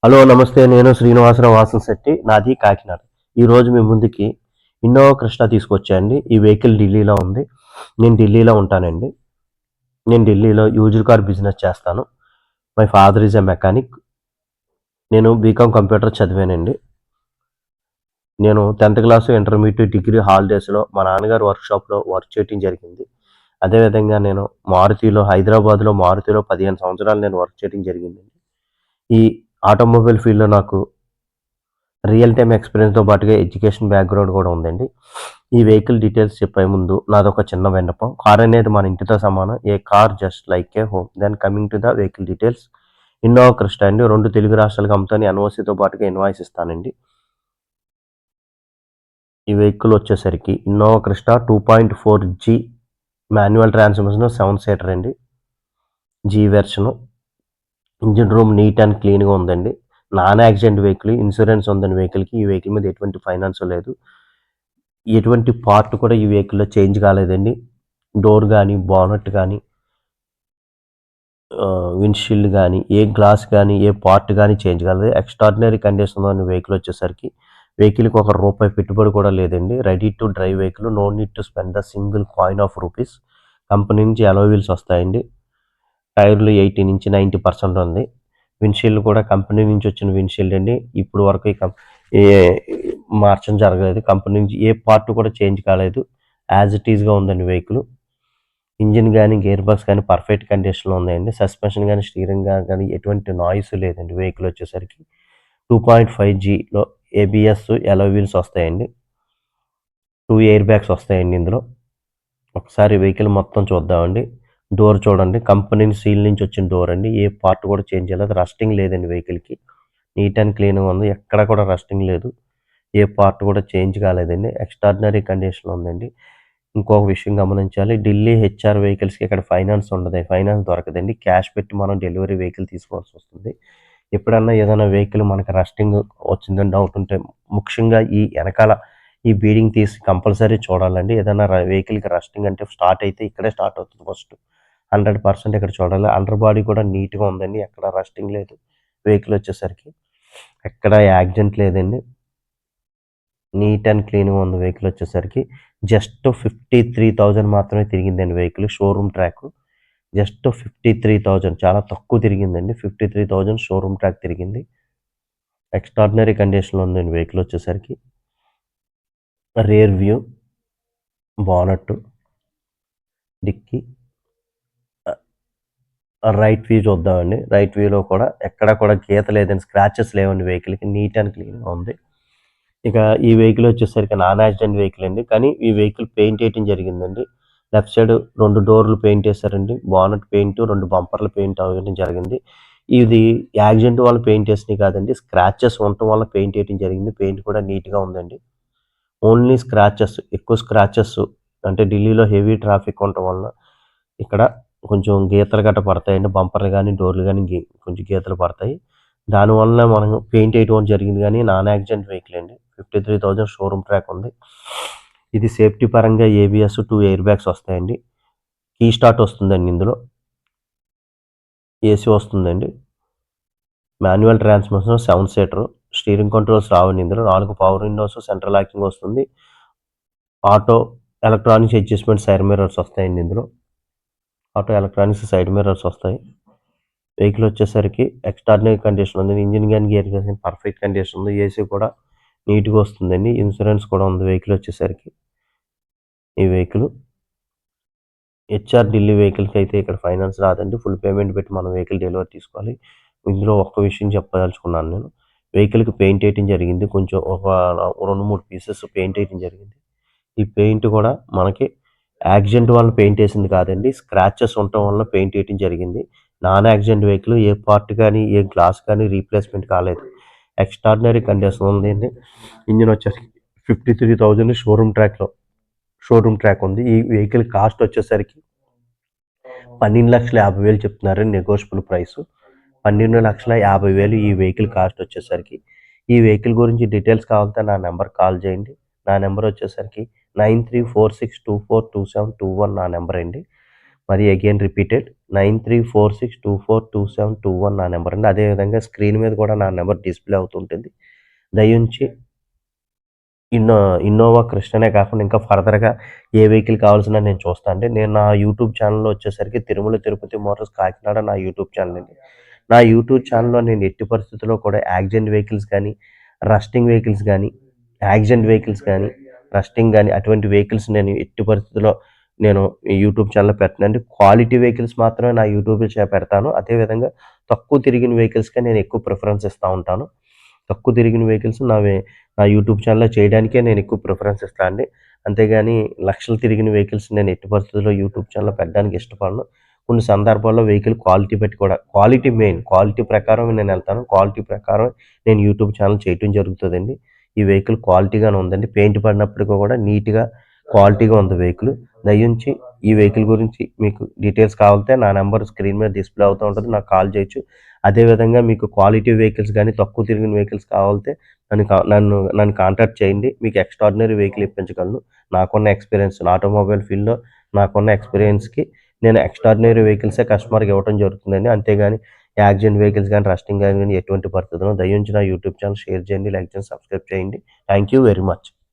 Hello నమస్తే. నేను శ్రీనివాసరావు వాసంశెట్టి. నాది కాకినాడ. ఈరోజు మీ ముందుకి ఇన్నోవా క్రిస్టా తీసుకొచ్చానండి. ఈ వెహికల్ ఢిల్లీలో ఉంది. నేను ఢిల్లీలో ఉంటానండి. నేను ఢిల్లీలో యూజ్డ్ కార్ బిజినెస్ చేస్తాను. My father is a mechanic. నేను బీకామ్ కంప్యూటర్ చదివానండి. నేను 10th క్లాసు, ఇంటర్మీడియట్, డిగ్రీ హాలిడేస్‌లో మా నాన్నగారు వర్క్‌షాప్‌లో వర్క్ చేయటం జరిగింది. అదేవిధంగా నేను హైదరాబాద్‌లో మారుతిలో 15 సంవత్సరాలు నేను వర్క్ చేయడం జరిగిందండి. ఈ ఆటోమొబైల్ ఫీల్డ్‌లో నాకు రియల్ టైమ్ ఎక్స్‌పీరియన్స్‌తో పాటుగా ఎడ్యుకేషన్ బ్యాక్‌గ్రౌండ్ కూడా ఉందండి. ఈ వెహికల్ డీటెయిల్స్ చెప్పే ముందు నాదొక చిన్న విన్నపం. కార్ అనేది మన ఇంటితో సమానం. A car just like a home. Then coming to the vehicle details. Innova Crysta అండి. 2 తెలుగు రాష్ట్రాలకు అమ్ముతాను. ఎన్ఓసితో పాటుగా ఇన్వాయిస్ ఇస్తానండి. ఈ వెహికల్ వచ్చేసరికి Innova Crysta 2.4G manual transmission 7 seater అండి. G version. Engine room neat and క్లీన్‌గా ఉందండి. Non accident vehicle. ఇన్సూరెన్స్ ఉందండి వెహికల్‌కి. ఈ వెహికల్ మీద ఎటువంటి ఫైనాన్స్ లేదు. ఎటువంటి పార్ట్ కూడా ఈ వెహికల్‌లో చేంజ్ కాలేదండి. డోర్ గానీ, బానెట్ గానీ, విండ్‌షీల్డ్ గానీ, ఏ గ్లాస్ గానీ, ఏ పార్ట్ గానీ చేంజ్ కాలేదు. ఎక్స్ట్రార్డినరీ కండిషన్‌లో ఉన్న వెహికల్ వచ్చేసరికి వెహికల్‌కి ఒక రూపాయి పెట్టుబడి కూడా లేదండి. Ready to drive vehicle. No need to spend the single coin of rupees. Company నుంచి అలాయ్ వీల్స్ వస్తాయండి. టైర్లు 80-90% ఉంది. విండ్‌షీల్డ్ కూడా కంపెనీ నుంచి వచ్చిన విండ్‌షీల్డ్ అండి. ఇప్పుడు వరకు ఏ మార్చడం జరగలేదు. కంపెనీ నుంచి ఏ పార్ట్ కూడా చేంజ్ కాలేదు. యాజ్ ఇట్ ఈస్‌గా ఉందండి వెహికల్. ఇంజిన్ గానీ, గేర్ బాక్స్ గానీ పర్ఫెక్ట్ కండిషన్‌లో ఉన్నాయండి. సస్పెన్షన్ గానీ, స్టీరింగ్ గానీ ఎటువంటి నాయిస్ లేదండి వెహికల్ వచ్చేసరికి. 2.5Gలో ఏబీఎస్ అలాయ్ వీల్స్ వస్తాయండి. 2 ఎయిర్ బ్యాగ్స్ వస్తాయండి ఇందులో. ఒకసారి వెహికల్ మొత్తం చూద్దామండి. డోర్ చూడండి. కంపెనీ సీల్ నుంచి వచ్చిన డోర్ అండి. ఏ పార్ట్ కూడా చేంజ్ చేయలేదు. రస్టింగ్ లేదండి వెహికల్‌కి. నీట్ అండ్ క్లీన్‌గా ఉంది. ఎక్కడ కూడా రస్టింగ్ లేదు. ఏ పార్ట్ కూడా చేంజ్ కాలేదండి. ఎక్స్ట్రార్డినరీ కండిషన్‌లో ఉందండి. ఇంకొక విషయం గమనించాలి. ఢిల్లీ హెచ్ఆర్ వెహికల్స్‌కి ఇక్కడ ఫైనాన్స్ ఉండదు. ఫైనాన్స్ దొరకదండి. క్యాష్ పెట్టి మనం డెలివరీ వెహికల్ తీసుకోవాల్సొస్తుంది. ఎప్పుడన్నా ఏదైనా వెహికల్ మనకి రస్టింగ్ వచ్చిందని డౌట్ ఉంటే ముఖ్యంగా ఈ ఎనకాల ఈ బీడింగ్ తీసి కంపల్సరీ చూడాలండి. ఏదైనా వెహికల్‌కి రస్టింగ్ అంటే స్టార్ట్ అయితే ఇక్కడే స్టార్ట్ అవుతుంది ఫస్ట్. 100% ఇక్కడ చూడాలి. అండర్ బాడీ కూడా నీట్‌గా ఉందండి. ఎక్కడ రస్టింగ్ లేదు. వెహికల్ వచ్చేసరికి. ఎక్కడ యాక్సిడెంట్ లేదండి. నీట్ అండ్ క్లీన్‌గా ఉంది వెహికల్ వచ్చేసరికి. జస్ట్ 53,000 మాత్రమే తిరిగిందండి వెహికల్. Showroom track. జస్ట్ 53,000 చాలా తక్కువ తిరిగిందండి. 53,000 షోరూమ్ ట్రాక్ తిరిగింది. ఎక్స్ట్రార్డినరీ కండిషన్‌లో ఉందండి వెహికల్ వచ్చేసరికి. Rear view, bonnet, dickey, right view చూద్దామండి. రైట్ వ్యూలో కూడా ఎక్కడ కూడా గీత లేదండి. స్క్రాచెస్ లేవండి వెహికల్‌కి. నీట్ అండ్ క్లీన్‌గా ఉంది. ఇక ఈ వెహికల్ వచ్చేసరికి నాన్ యాక్సిడెంట్ వెహికల్ అండి. కానీ ఈ వెహికల్ పెయింట్ ఏయటం జరిగిందండి. లెఫ్ట్ సైడ్ 2 డోర్లు పెయింట్ ఏసారండి. బానెట్ పెయింట్, 2 బంపర్లు పెయింట్ అవ్వడం జరిగింది. ఇది యాక్సిడెంట్ వల్ల పెయింట్ ఏసినయి కాదండి. స్క్రాచెస్ ఉండటం వల్ల పెయింట్ ఏయటం జరిగింది. పెయింట్ కూడా నీట్‌గా ఉందండి. ఓన్లీ స్క్రాచెస్, ఎక్కువ స్క్రాచెస్ అంటే ఢిల్లీలో హెవీ ట్రాఫిక్ ఉండటం వలన ఇక్కడ కొంచెం గీతలు గట్టా పడతాయండి. బంపర్లు గానీ, డోర్లు గానీ కొంచెం గీతలు పడతాయి. దానివలన మనం పెయింట్ ఏయటం జరిగింది గానీ నాన్ యాక్సిడెంట్ వెహికల్ అండి. 53,000 షోరూమ్ ట్రాక్ ఉంది. ఇది సేఫ్టీ పరంగా ఏబీఎస్, 2 ఎయిర్ బ్యాగ్స్ వస్తాయండి. కీ స్టార్ట్ వస్తుందండి ఇందులో. ఏసీ వస్తుందండి. Manual transmission 7 seater. Steering controls రావండి ఇందులో. 4 పవర్ విండోస్, సెంట్రల్ లాకింగ్ వస్తుంది. Auto electronics adjustment side mirrors వస్తాయండి ఇందులో. ఆటో ఎలక్ట్రానిక్స్ సైడ్ మిర్రర్స్ వస్తాయి. వెహికల్ వచ్చేసరికి ఎక్స్ట్రార్డినరీ కండిషన్ ఉంది. ఇంజిన్ గానీ, గేర్ గానీ పర్ఫెక్ట్ కండిషన్ ఉంది. ఏసీ కూడా నీట్‌గా వస్తుందండి. ఇన్సూరెన్స్ కూడా ఉంది వెహికల్ వచ్చేసరికి. ఈ వెహికల్ హెచ్ఆర్ ఢిల్లీ వెహికల్‌కి అయితే ఇక్కడ ఫైనాన్స్ రాదండి. ఫుల్ పేమెంట్ పెట్టి మనం వెహికల్ డెలివరీ తీసుకోవాలి. ఇందులో ఒక్క విషయం చెప్పదలుచుకున్నాను నేను. వెహికల్‌కి పెయింట్ ఏయటం జరిగింది. కొంచెం ఒక 2, 3 పీసెస్ పెయింట్ ఏయటం జరిగింది. ఈ పెయింట్ కూడా మనకి యాక్సిడెంట్ వల్ల పెయింట్ ఏసింది కాదండి. స్క్రాచెస్ ఉండటం వలన పెయింట్ ఏయటం జరిగింది. Non accident vehicle. ఏ పార్ట్ గానీ, ఏ గ్లాస్ గానీ రీప్లేస్‌మెంట్ కాలేదు. ఎక్స్ట్రార్డినరీ కండిషన్ ఉందండి. ఇంజిన్ వచ్చేసరికి 53,000 షోరూమ్ ట్రాక్ ఉంది. ఈ వెహికల్ కాస్ట్ వచ్చేసరికి 12,50,000 చెప్తున్నారండి. Negotiable price. 12,50,000 ఈ వెహికల్ కాస్ట్ వచ్చేసరికి. ఈ వెహికల్ గురించి డీటెయిల్స్ కావాలంటే నా నెంబర్‌కి కాల్ చేయండి. నా నెంబర్ వచ్చేసరికి 9346242721 నా నెంబర్ అండి. మరి అగైన్ రిపీటెడ్ 9346242721 నా నెంబర్ అండి. అదేవిధంగా స్క్రీన్ మీద కూడా నా నెంబర్ డిస్‌ప్లే అవుతుంటుంది. దయించి ఇన్నోవా క్రిస్టానే కాకుండా ఇంకా ఫర్దర్‌గా ఏ వెహికల్ కావాల్సిన నేను చూస్తా అండి. నేను నా యూట్యూబ్ ఛానెల్‌లో వచ్చేసరికి తిరుమల తిరుపతి మోటార్స్ కాకినాడ నా యూట్యూబ్ ఛానెల్ అండి. నా యూట్యూబ్ ఛానెల్‌లో నేను ఎట్టి పరిస్థితుల్లో కూడా యాక్సిడెంట్ వెహికల్స్ కానీ, రస్టింగ్ వెహికల్స్ కానీ, యాక్సిడెంట్ వెహికల్స్ కానీ, రస్టింగ్ గానీ అటువంటి వెహికల్స్ నేను ఎట్టి పరిస్థితిలో నేను ఈ యూట్యూబ్ ఛానెల్‌లో పెట్టనండి. క్వాలిటీ వెహికల్స్ మాత్రమే నా యూట్యూబ్‌లో పెడతాను. అదేవిధంగా తక్కువ తిరిగిన వెహికల్స్‌కే నేను ఎక్కువ ప్రిఫరెన్స్ ఇస్తా ఉంటాను. తక్కువ తిరిగిన వెహికల్స్ నా యూట్యూబ్ ఛానెల్‌లో చేయడానికే నేను ఎక్కువ ప్రిఫరెన్స్ ఇస్తా అండి. అంతేగాని లక్షలు తిరిగిన వెహికల్స్ నేను ఎట్టి పరిస్థితుల్లో యూట్యూబ్ ఛానెల్‌లో పెట్టడానికి ఇష్టపడను. కొన్ని సందర్భాల్లో వెహికల్ క్వాలిటీ బట్టి కూడా క్వాలిటీ మెయిన్. క్వాలిటీ ప్రకారం నేనెళ్తాను. క్వాలిటీ ప్రకారం నేను యూట్యూబ్ ఛానెల్ చేయటం జరుగుతదండి. ఈ వెహికల్ క్వాలిటీగానే ఉందండి. పెయింట్ పడినప్పటికి కూడా నీట్‌గా క్వాలిటీగా ఉంది వెహికల్. దయించి ఈ వెహికల్ గురించి మీకు డీటెయిల్స్ కావాలంటే నా నంబర్ స్క్రీన్ మీద డిస్‌ప్లే అవుతూ ఉంటది. నాకు కాల్ చేయొచ్చు. అదేవిధంగా మీకు క్వాలిటీ వెహికల్స్ గానీ, తక్కువ తిరిగిన వెహికల్స్ కావాలంటే నన్ను కాంటాక్ట్ చేయండి. మీకు ఎక్స్ట్రార్డినరీ వెహికల్ ఇప్పించగలను. నాకున్న ఎక్స్‌పీరియన్స్ ఆటోమొబైల్ ఫీల్డ్‌లో నాకున్న ఎక్స్‌పీరియన్స్‌కి నేను ఎక్స్ట్రార్డినరీ వెహికల్సే కస్టమర్‌కి ఇవ్వటం జరుగుతుందండి. అంతేగాని యాక్సిడెంట్ వెహికల్స్ గానీ, రస్టింగ్ గానీ ఎటువంటి పరిస్థితిలో దయించి నా యూట్యూబ్ ఛానెల్ షేర్ చేయండి, లైక్ చేయండి, సబ్స్క్రైబ్ చేయండి. Thank you very much.